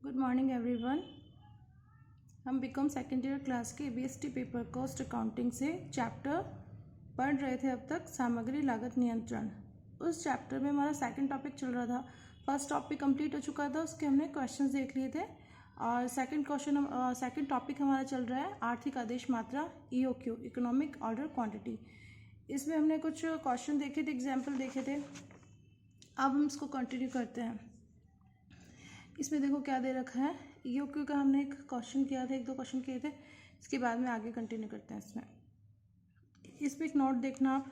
Good morning everyone. हम BCom second year class के BST paper cost accounting से chapter पढ़ रहे थे अब तक, सामग्री लागत नियंत्रण। उस चैप्टर में हमारा सेकंड टॉपिक चल रहा था। फर्स्ट टॉपिक कंप्लीट हो चुका था, उसके हमने क्वेश्चंस देख लिए थे। और सेकंड टॉपिक हमारा चल रहा है आर्थिक आदेश मात्रा, ईओक्यू, इकोनॉमिक ऑर्डर क्वांटिटी। इसमें हमने कुछ क्वेश्चन देखे थे, एग्जाम्पल देखे थे। अब हम इसको कंटिन्यू करते हैं। इसमें देखो क्या दे रखा है, ईओक्यू का हमने एक क्वेश्चन किया था, एक दो क्वेश्चन किए थे। इसके बाद में आगे कंटिन्यू करते हैं। इसमें एक नोट देखना आप,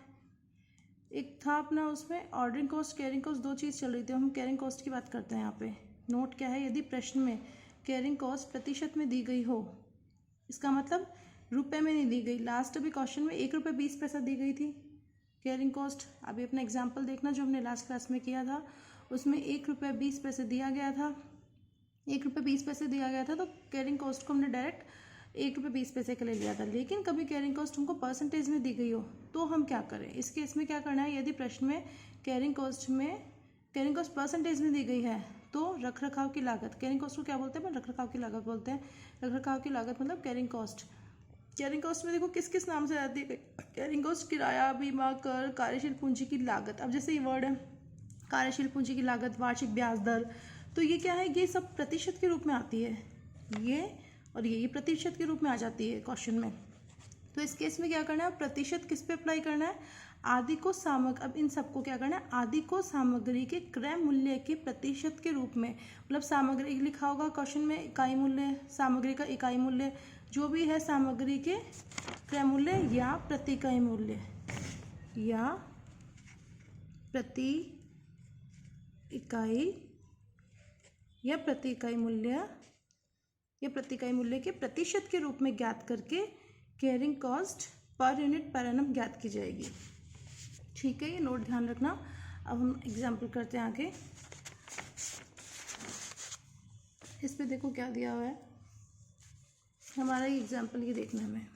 एक था अपना उसमें ऑर्डरिंग कॉस्ट, कैरिंग कॉस्ट, दो चीज़ चल रही थी। हम कैरिंग कॉस्ट की बात करते हैं यहाँ पे। नोट क्या है, यदि प्रश्न में कैरिंग कॉस्ट प्रतिशत में दी गई हो, इसका मतलब रुपए में नहीं दी गई। लास्ट अभी क्वेश्चन में 1 रुपये 20 पैसा दी गई थी कैरिंग कॉस्ट। अभी अपना एग्जाम्पल देखना जो हमने लास्ट क्लास में किया था, उसमें 1 रुपये 20 पैसे दिया गया था। 1 रुपये 20 पैसे दिया गया था, तो कैरिंग कॉस्ट को हमने डायरेक्ट 1 रुपये 20 पैसे के लिए लिया था। लेकिन कभी कैरिंग कॉस्ट हमको परसेंटेज में दी गई हो तो हम क्या करें। इस केस में क्या करना है, यदि प्रश्न में कैरिंग कॉस्ट परसेंटेज में दी गई है तो रख रखाव की लागत, कैरिंग कॉस्ट को क्या बोलते हैं, रख रखाव की लागत बोलते हैं। रख रखाव की लागत मतलब कैरिंग कॉस्ट। कैरिंग कॉस्ट में देखो किस किस नाम से आती है कैरिंग कॉस्ट, किराया, बीमा, कर, कार्यशील पूंजी की लागत। अब जैसे ये वर्ड है कार्यशील पूंजी की लागत, वार्षिक ब्याज दर, तो ये क्या है, ये सब प्रतिशत के रूप में आती है। ये और ये प्रतिशत के रूप में आ जाती है क्वेश्चन में। तो इस केस में क्या करना है, प्रतिशत किस पे अप्लाई करना है, आदि को अब इन सबको क्या करना है, आदि को सामग्री के क्रय मूल्य के प्रतिशत के रूप में, मतलब सामग्री लिखा होगा क्वेश्चन में इकाई मूल्य, सामग्री का इकाई मूल्य जो भी है, सामग्री के क्रय मूल्य या प्रति इकाई मूल्य या प्रति इकाई मूल्य के प्रतिशत के रूप में ज्ञात करके carrying cost per unit per annum ज्ञात की जाएगी। ठीक है, ये नोट ध्यान रखना। अब हम एग्जाम्पल करते हैं आगे। इस पे देखो क्या दिया हुआ है हमारा, ये एग्जाम्पल ये देखना है, मैं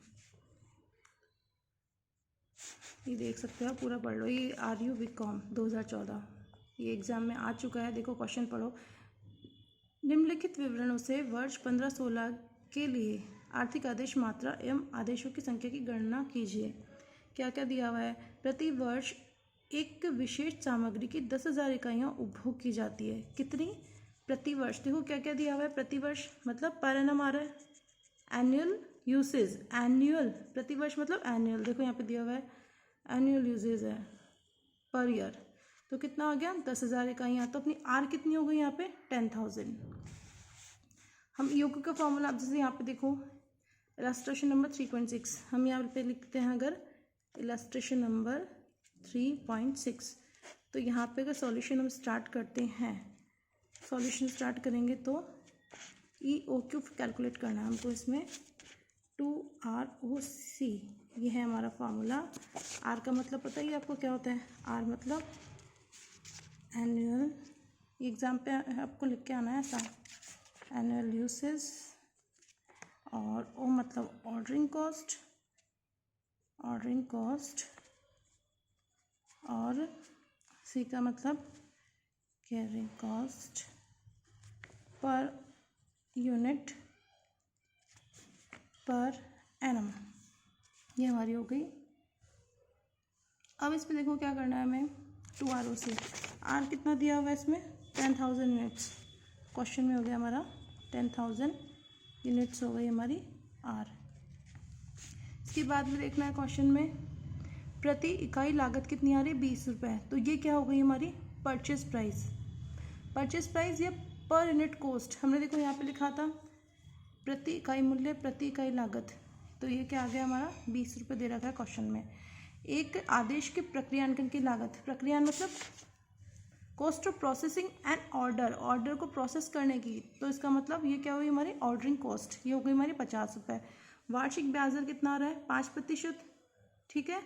ये देख सकते हो, पूरा पढ़ लो। ये RU बीकॉम 2014 ये एग्जाम में आ चुका है। देखो क्वेश्चन पढ़ो। निम्नलिखित विवरणों से वर्ष 15-16 के लिए आर्थिक आदेश मात्रा एवं आदेशों की संख्या की गणना कीजिए। क्या क्या दिया हुआ है, प्रति वर्ष एक विशेष सामग्री की 10,000 इकाइयाँ उपभोग की जाती है। कितनी, प्रति वर्ष। देखो क्या क्या दिया हुआ है, प्रति वर्ष मतलब पर एनम आ रहा है, एनुअल यूसेज, एनुअल, प्रति वर्ष मतलब एनुअल। देखो यहाँ पे दिया हुआ है एनुअल यूसेज है पर ईयर, तो कितना हो गया 10,000 इकाइयाँ। तो अपनी आर कितनी हो गई यहाँ पे 10,000। हम ईओक्यू का फॉर्मूला, आप जैसे यहाँ पे देखो इलस्ट्रेशन नंबर 3.6 हम यहाँ पे लिखते हैं। अगर इलस्ट्रेशन नंबर 3.6, तो यहाँ पे अगर सॉल्यूशन हम स्टार्ट करते हैं, सॉल्यूशन स्टार्ट करेंगे तो ईओक्यू कैलकुलेट करना है हमको। इसमें 2ROC ये है हमारा फार्मूला। आर का मतलब पता ही आपको क्या होता है, आर मतलब एनुअल, एग्जाम पे आपको लिख के आना है ऐसा, एनुअल यूसेज, और ओ मतलब ऑर्डरिंग कॉस्ट, और सी का मतलब carrying cost per unit per annum. ये हमारी हो गई। अब इस पे देखो क्या करना है हमें, 2ROC, आर कितना दिया हुआ है इसमें 10,000 यूनिट्स। क्वेश्चन में हो गया हमारा 10,000 यूनिट्स हो गई हमारी आर। इसके बाद में देखना है क्वेश्चन में प्रति इकाई लागत कितनी आ रही है 20 रुपये। तो ये क्या हो गई हमारी परचेज प्राइस या पर यूनिट कॉस्ट। हमने देखो यहाँ पे लिखा था प्रति इकाई मूल्य, प्रति इकाई लागत, तो ये क्या आ गया हमारा 20 रुपये दे रखा है क्वेश्चन में। एक आदेश के प्रक्रियान्वयन की लागत, प्रक्रियान मतलब cost of processing and order को प्रोसेस करने की, तो इसका मतलब ये क्या हुई हमारी ऑर्डरिंग कॉस्ट, ये हो गई हमारी 50 रुपये। वार्षिक ब्याज दर कितना आ रहा है 5%। ठीक है,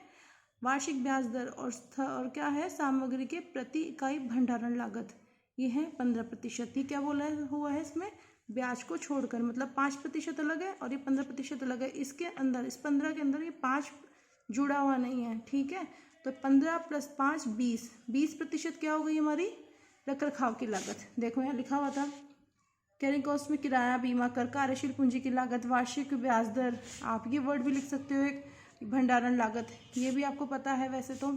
वार्षिक ब्याज दर और क्या है, सामग्री के प्रति इकाई भंडारण लागत, ये है 15%। ये क्या बोला हुआ है इसमें, ब्याज को छोड़कर, मतलब 5% अलग है और ये 15% अलग है। इसके अंदर, इस 15 के अंदर ये 5 जुड़ा हुआ नहीं है। ठीक है, तो 15 + 5 20%। क्या हो गई हमारी रख रखाव की लागत। देखो यहाँ लिखा हुआ था कैरिंग कॉस्ट में किराया, बीमा कर, कार्यशील पूंजी की लागत, वार्षिक ब्याज दर, आप ये वर्ड भी लिख सकते हो। एक भंडारण लागत, ये भी आपको पता है वैसे तो,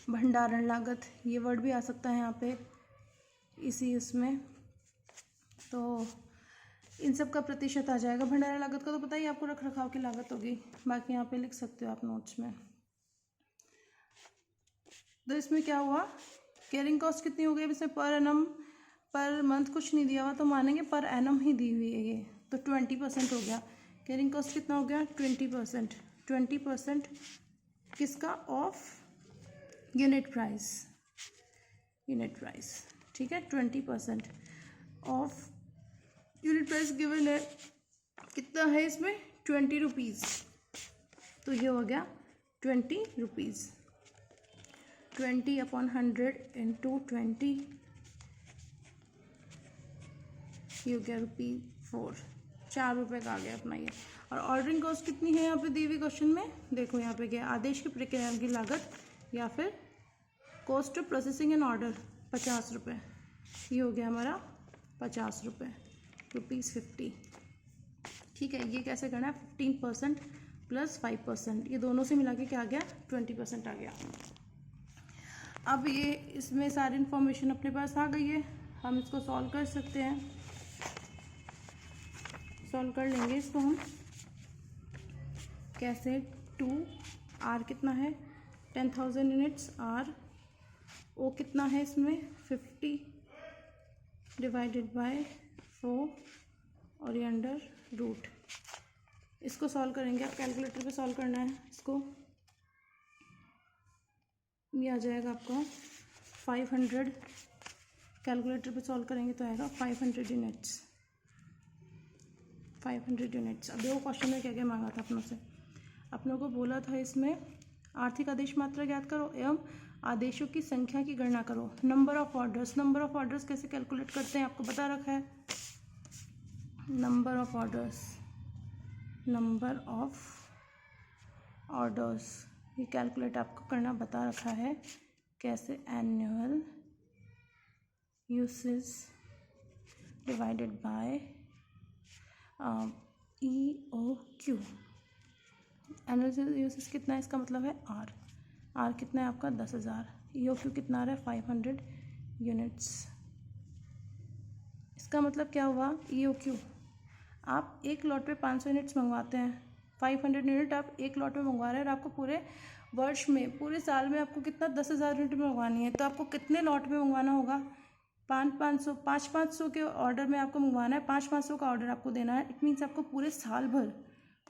भंडारण लागत ये वर्ड भी आ सकता है यहाँ पे इसी उसमें। तो इन सब का प्रतिशत आ जाएगा। भंडारण लागत का तो पता ही आपको, रख रखाव की लागत होगी, बाकी यहाँ पे लिख सकते हो आप नोट्स में। तो इसमें क्या हुआ, कैरिंग कॉस्ट कितनी हो गई, इसमें पर एनम पर मंथ कुछ नहीं दिया हुआ तो मानेंगे पर एनम ही दी हुई है ये, तो 20% हो गया। कैरिंग कॉस्ट कितना हो गया, 20%। 20% किसका, of unit price, unit price, ठीक है। 20% ऑफ यूनिट प्राइस गिवन है, कितना है इसमें, 20 रुपीज़, तो ये हो गया 20 रुपीज़। 20/100 इंटू 20, ये हो गया ₹4, 4 रुपये का आ गया अपना ये। और ऑर्डरिंग कॉस्ट कितनी है यहाँ पे दी हुई क्वेश्चन में, देखो यहाँ पे क्या, आदेश की प्रक्रिया की लागत या फिर cost of processing and order 50 रुपये, ये हो गया हमारा 50 रुपये, ₹50। ठीक है, ये कैसे करना है, 15% प्लस 5%, ये दोनों से मिला के क्या आ गया, 20% आ गया। अब ये इसमें सारी इन्फॉर्मेशन अपने पास आ गई है, हम इसको सॉल्व कर सकते हैं, सॉल्व कर लेंगे इसको हम कैसे। 2 आर कितना है, 10,000 यूनिट्स, आर ओ कितना है इसमें 50 डिवाइडेड बाय 4 और ये अंडर रूट। इसको सॉल्व करेंगे, आप कैलकुलेटर पे सॉल्व करना है इसको, ये आ जाएगा आपका 500, कैलकुलेटर पे सॉल्व करेंगे तो आएगा 500 यूनिट्स, 500 यूनिट्स। अब देखो क्वेश्चन में क्या क्या मांगा था अपनों से, अपनों को बोला था इसमें आर्थिक आदेश मात्रा ज्ञात करो एवं आदेशों की संख्या की गणना करो। Number of orders, number of orders कैसे कैलकुलेट करते हैं आपको बता रखा है, number of orders, number of orders ये कैलकुलेट आपको करना बता रखा है कैसे, annual usage divided by EOQ। Annual usage कितना है, इसका मतलब है आर, आर कितना है आपका 10,000, EOQ कितना आ रहा है 500 यूनिट्स। इसका मतलब क्या हुआ, EOQ आप एक लॉट पे 500 यूनिट्स मंगवाते हैं, 500 यूनिट आप एक लॉट में मंगवा रहे हैं और आपको पूरे वर्ष में, पूरे साल में आपको कितना 10,000 यूनिट मंगवानी है, तो आपको कितने लॉट में मंगवाना होगा, 500 के ऑर्डर में आपको मंगवाना है, 500 का ऑर्डर आपको देना है। इट मीन्स आपको पूरे साल भर,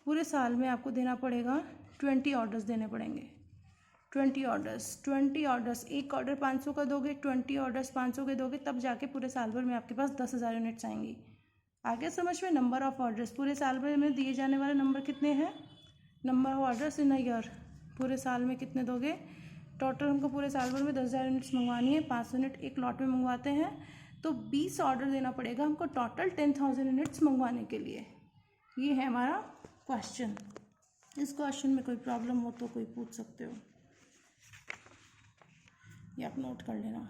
पूरे साल में आपको देना पड़ेगा 20 ऑर्डर्स देने पड़ेंगे, 20 ऑर्डर्स, एक ऑर्डर 500 का दोगे, 20 ऑर्डर्स 500 के दोगे, तब जाके पूरे साल भर में आपके पास 10,000 यूनिट्स आएंगी। आगे समझ में, नंबर ऑफ ऑर्डर्स, पूरे साल भर में दिए जाने वाले नंबर कितने हैं, number of orders in a year, पूरे साल में कितने दोगे, टोटल हमको पूरे साल भर में 10,000 यूनिट्स मंगवानी है, 500 यूनिट एक लॉट में मंगवाते हैं, तो 20 ऑर्डर देना पड़ेगा हमको टोटल 10,000 यूनिट्स मंगवाने के लिए। ये है हमारा क्वेश्चन। इस क्वेश्चन में कोई प्रॉब्लम हो तो कोई पूछ सकते हो, ये आप नोट कर लेना।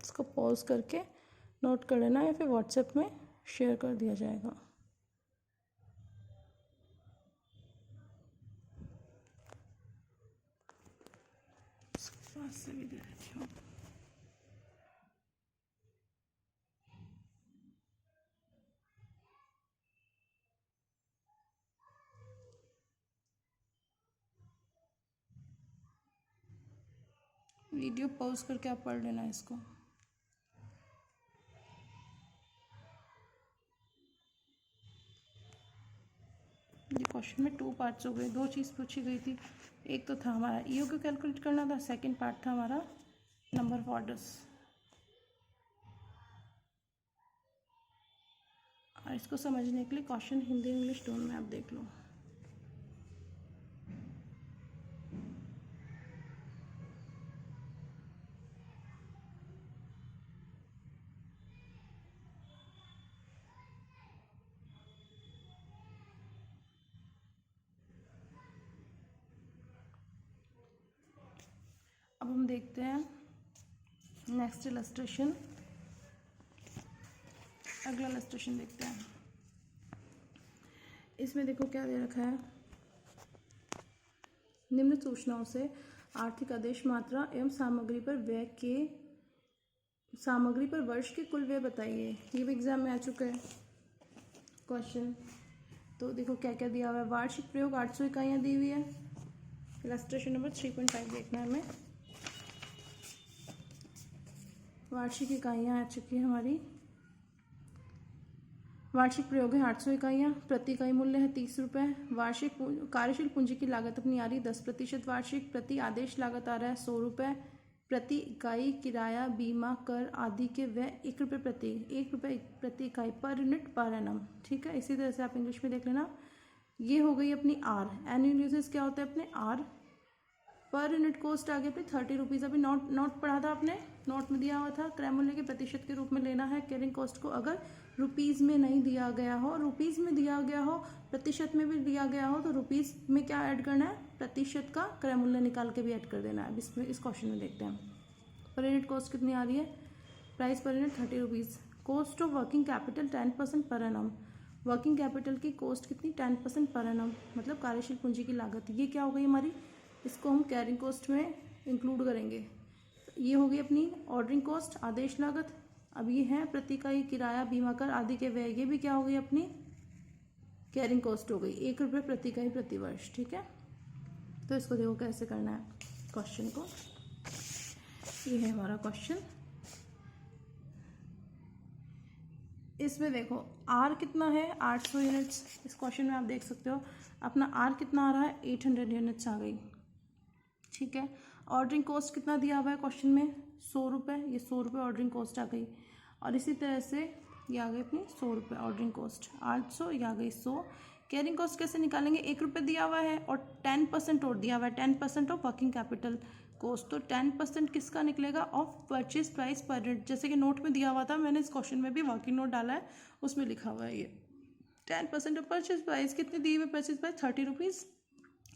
इसको पॉज करके नोट कर लेना या फिर व्हाट्सएप में शेयर कर दिया जाएगा। से भी देख लो, वीडियो पॉज करके आप पढ़ लेना इसको। ये क्वेश्चन में 2 पार्ट्स हो गए, 2 चीज़ पूछी गई थी, एक तो था हमारा ईओ को कैलकुलेट करना था, सेकंड पार्ट था हमारा नंबर ऑफ ऑर्डर्स। और इसको समझने के लिए क्वेश्चन हिंदी इंग्लिश दोनों में आप देख लो। देखते हैं नेक्स्ट इलस्ट्रेशन, अगला इलस्ट्रेशन देखते हैं। इसमें देखो क्या दे रखा है, निम्न सूचनाओं से आर्थिक आदेश मात्रा एवं सामग्री पर वर्ष के कुल व्यय बताइए। ये भी एग्जाम में आ चुका है क्वेश्चन। तो देखो क्या क्या दिया हुआ है, वार्षिक प्रयोग 800 इकाइयाँ दी हुई है। इलस्ट्रेशन नंबर 3.5 देखना है हमें। वार्षिक इकाइयाँ आ चुकी है हमारी। वार्षिक प्रयोग है 800 इकाइयाँ, प्रति इकाई मूल्य है 30 रुपये। वार्षिक कार्यशील पूंजी की लागत अपनी आ रही 10% वार्षिक। प्रति आदेश लागत आ रहा है 100 रुपये। प्रति इकाई किराया, बीमा, कर आदि के व्यय 1 रुपये प्रति इकाई, पर यूनिट पर एनम। ठीक है, इसी तरह से आप इंग्लिश में देख लेना। ये हो गई अपनी आर। एनुअल यूजेस क्या होता है अपने आर। पर यूनिट कॉस्ट आ गई अपनी 30 रुपीज़। अभी नोट पढ़ा था आपने, नोट में दिया हुआ था क्रय मूल्य के प्रतिशत के रूप में लेना है कैरिंग कॉस्ट को। अगर रुपीज़ में नहीं दिया गया हो, रुपीज़ में दिया गया हो, प्रतिशत में भी दिया गया हो, तो रुपीज़ में क्या ऐड करना है, प्रतिशत का क्रय मूल्य निकाल के भी ऐड कर देना है। इसमें इस क्वेश्चन में देखते हैं पर यूनिट कॉस्ट कितनी आ रही है, price per unit 30 rupees. Cost of working capital 10% per annum. Working capital की कॉस्ट कितनी, 10% पर एनम, मतलब कार्यशील पूंजी की लागत। ये क्या हो गई हमारी, इसको हम कैरिंग कॉस्ट में इंक्लूड करेंगे। ये हो गई अपनी ऑर्डरिंग कॉस्ट, आदेश लागत। अब ये है प्रति इकाई किराया, बीमा, कर आदि के व्यय, ये भी क्या हो गई अपनी कैरिंग कॉस्ट हो गई। 1 रुपये प्रति इकाई प्रति वर्ष। ठीक है, तो इसको देखो कैसे करना है क्वेश्चन को। ये है हमारा क्वेश्चन। इसमें देखो आर कितना है, 800 यूनिट्स। इस क्वेश्चन में आप देख सकते हो अपना आर कितना आ रहा है, 800 यूनिट्स आ गई। ठीक है, ऑर्डरिंग कॉस्ट कितना दिया हुआ है क्वेश्चन में, 100 रुपये। ये 100 रुपये ऑर्डरिंग कॉस्ट आ गई। और इसी तरह से ये आ गई अपनी 100 रुपये ऑर्डरिंग कॉस्ट, 800, ये आ गई 100। कैरिंग कॉस्ट कैसे निकालेंगे, 1 रुपये दिया हुआ है और 10% और दिया हुआ है, 10% ऑफ वर्किंग कैपिटल कॉस्ट। तो 10% किसका निकलेगा, of purchase price per unit. जैसे कि नोट में दिया हुआ था, मैंने इस क्वेश्चन में भी वर्किंग नोट डाला है, उसमें लिखा हुआ है ये 10% ऑफ परचेज प्राइस। कितनी दी हुई परचेज प्राइस, 30 रुपीज़।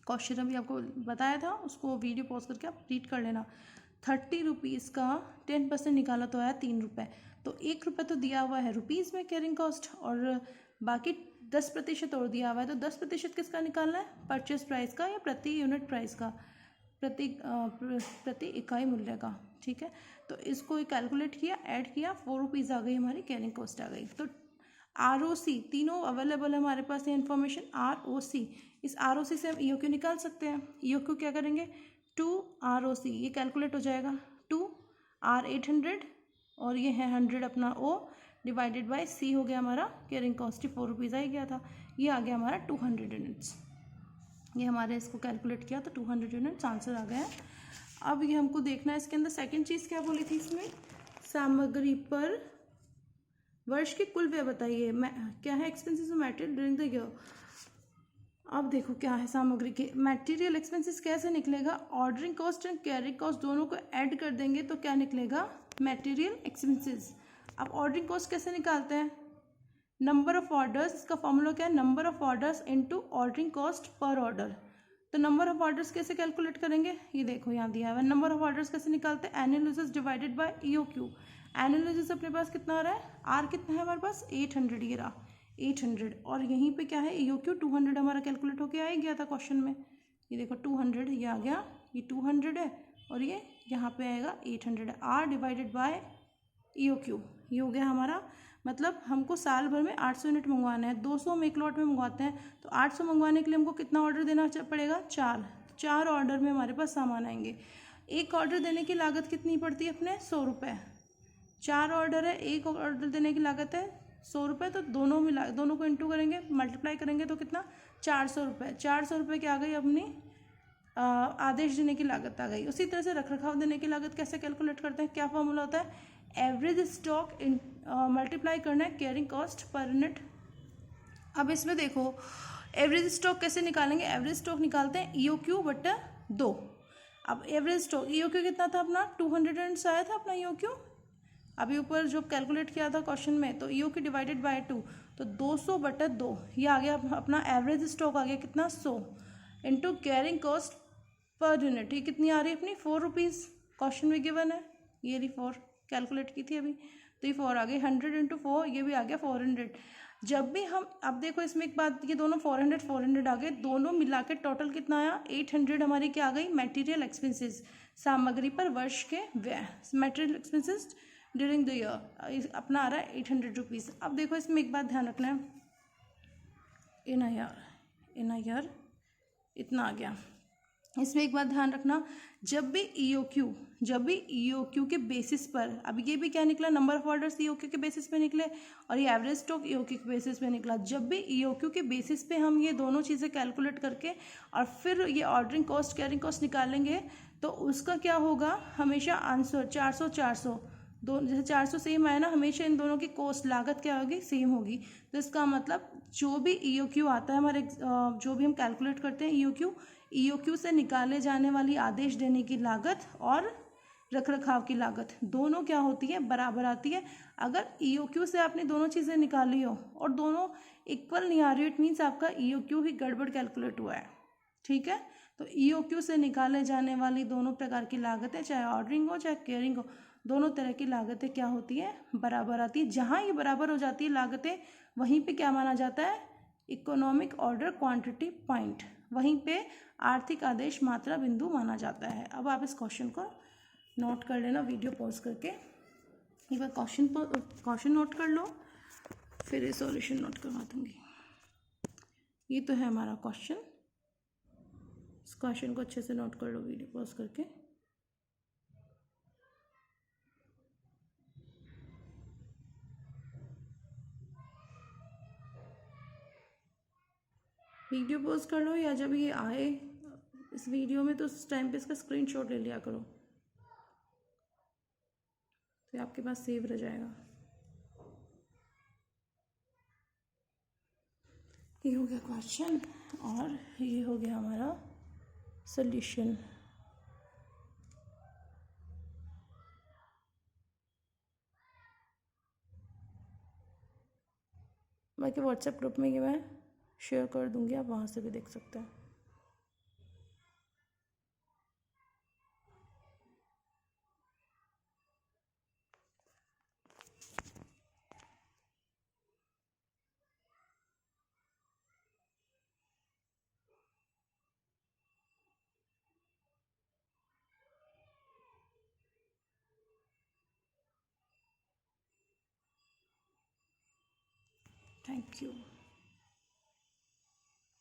क्वेश्चन अभी आपको बताया था, उसको वीडियो पॉज करके आप रीड कर लेना। 30 रुपीज़ का 10% निकाला तो आया 3 रुपये। तो 1 रुपये तो दिया हुआ है रुपीज़ में कैरिंग कॉस्ट, और बाकी 10% और दिया हुआ है। तो 10% किसका निकालना है, परचेज प्राइस का या प्रति यूनिट प्राइस का, प्रति इकाई मूल्य का। ठीक है, तो इसको कैलकुलेट किया, ऐड किया, 4 रुपीज़ आ गई हमारी कैरिंग कॉस्ट आ गई। तो ROC तीनों अवेलेबल है हमारे पास, ये इन्फॉर्मेशन ROC। इस ROC से हम EOQ निकाल सकते हैं। EOQ क्या करेंगे, 2 ROC, ये कैलकुलेट हो जाएगा। 2 R 800 और ये है 100 अपना O डिवाइडेड बाय C हो गया हमारा कैरिंग कॉस्ट ही 4 रुपीज़ आ ही गया था। ये आ गया हमारा 200 यूनिट्स। ये हमारे इसको कैलकुलेट किया तो 200 यूनिट्स आंसर आ गया है। अब ये हमको देखना है इसके अंदर सेकंड चीज़ क्या बोली थी इसमें, सामग्री पर वर्ष के कुल व्यय बताइए। क्या है, expenses of material during the year. अब देखो क्या है सामग्री के मटेरियल एक्सपेंसेस कैसे निकलेगा, ordering cost and carrying cost दोनों को ऐड कर देंगे तो क्या निकलेगा, मटेरियल एक्सपेंसेस। अब ऑर्डरिंग कॉस्ट कैसे निकालते हैं, नंबर ऑफ ऑर्डर्स, इसका फॉर्मूला क्या है, number of orders into ordering cost per order. तो नंबर ऑफ ऑर्डर्स कैसे कैलकुलेट करेंगे, ये देखो यहाँ दिया हुआ है। नंबर ऑफ ऑर्डर्स कैसे निकालते हैं, annual uses divided by EOQ। Annual uses अपने पास कितना आ रहा है, आर कितना है हमारे पास, 800, ये रहा 800। और यहीं पे क्या है, EOQ 200 हमारा कैलकुलेट होके आ ही गया था क्वेश्चन में। ये देखो 200 ये आ गया, ये 200 है और ये यहाँ पे आएगा 800 है। आर डिवाइडेड बाय EOQ ये हो गया हमारा, मतलब हमको साल भर में 800 यूनिट मंगवाना है। 200 हम एक लॉट में मंगवाते हैं, तो 800 मंगवाने के लिए हमको कितना ऑर्डर देना पड़ेगा, 4 ऑर्डर में हमारे पास सामान आएंगे। एक ऑर्डर देने की लागत कितनी पड़ती है अपने, 100 रुपये। 4 ऑर्डर है, एक ऑर्डर देने की लागत है 100 रुपये। तो दोनों को इंटू करेंगे, मल्टीप्लाई करेंगे तो कितना, 400 रुपये। 400 रुपये की आ गई अपनी आदेश देने की लागत आ गई। उसी तरह से रखरखाव देने की लागत कैसे कैलकुलेट करते हैं, क्या फॉर्मूला होता है, एवरेज स्टॉक मल्टीप्लाई करना है कैरिंग कॉस्ट पर यूनिट। अब इसमें देखो एवरेज स्टॉक कैसे निकालेंगे, एवरेज स्टॉक निकालते हैं EOQ बटा 2। अब एवरेज स्टॉक EOQ कितना था अपना, 200 यूनिट्स आया था अपना EOQ। अभी ऊपर जो कैलकुलेट किया था क्वेश्चन में, तो EOQ डिवाइडेड बाय 2, तो 200 बटा 2 ये आ गया अपना एवरेज स्टॉक आ गया कितना, 100 into carrying cost per unit. ये कितनी आ रही है अपनी, 4 रुपीज़। क्वेश्चन में गिवन है, ये रही 4 कैलकुलेट की थी अभी, तो ये 4 आ गई, 100 इंटू 4 ये भी आ गया 400। जब भी हम, अब देखो इसमें एक बात, ये दोनों 400 400 आ गए, दोनों मिला के टोटल कितना आया 800 हमारी क्या आ गई, मटेरियल एक्सपेंसेस, सामग्री पर वर्ष के व्यय, material expenses during the year अपना आ रहा है 800 रुपीज़। अब देखो इसमें एक बात ध्यान रखना है, इन अ ईयर इतना आ गया। इसमें एक बात ध्यान रखना, जब भी ईओक्यू के बेसिस पर, अब ये भी क्या निकला, नंबर ऑफ ऑर्डर्स ईओक्यू के बेसिस पे निकले और ये एवरेज स्टॉक ईओक्यू के बेसिस पे निकला। जब भी ईओक्यू के बेसिस पे हम ये दोनों चीज़ें कैलकुलेट करके और फिर ये ऑर्डरिंग कॉस्ट कैरिंग कॉस्ट निकालेंगे तो उसका क्या होगा, हमेशा आंसर 400 दो, जैसे 400 सेम आया ना, हमेशा इन दोनों की कॉस्ट लागत क्या होगी, सेम होगी। तो इसका मतलब जो भी ईओक्यू आता है हमारे, जो भी हम कैलकुलेट करते हैं ईओक्यू से निकाले जाने वाली आदेश देने की लागत और रखरखाव की लागत दोनों क्या होती है, बराबर आती है। अगर ईओक्यू से आपने दोनों चीज़ें निकाली हो और दोनों इक्वल नहीं आ रही, इट मीन्स आपका ईओक्यू ही गड़बड़ कैलकुलेट हुआ है, ठीक है। तो ईओक्यू से निकाले जाने वाली दोनों प्रकार की लागतें, चाहे ऑर्डरिंग हो चाहे केयरिंग हो, दोनों तरह की लागतें क्या होती है, बराबर आती है। जहाँ ये बराबर हो जाती है लागतें, वहीं पे क्या माना जाता है, इकोनॉमिक ऑर्डर क्वांटिटी पॉइंट, वहीं पे आर्थिक आदेश मात्रा बिंदु माना जाता है। अब आप इस क्वेश्चन को नोट कर लेना, वीडियो पॉज करके एक बार क्वेश्चन नोट कर लो, फिर ये सॉल्यूशन नोट करवा दूंगी। ये तो है हमारा क्वेश्चन, इस क्वेश्चन को अच्छे से नोट कर लो वीडियो पॉज करके। वीडियो पॉज कर लो या जब ये आए इस वीडियो में तो उस टाइम पे इसका स्क्रीनशॉट ले लिया करो, तो आपके पास सेव रह जाएगा। ये हो गया क्वेश्चन और ये हो गया हमारा सॉल्यूशन। बाकी व्हाट्सएप ग्रुप में ये मैं शेयर कर दूंगी, आप वहाँ से भी देख सकते हैं। Thank you.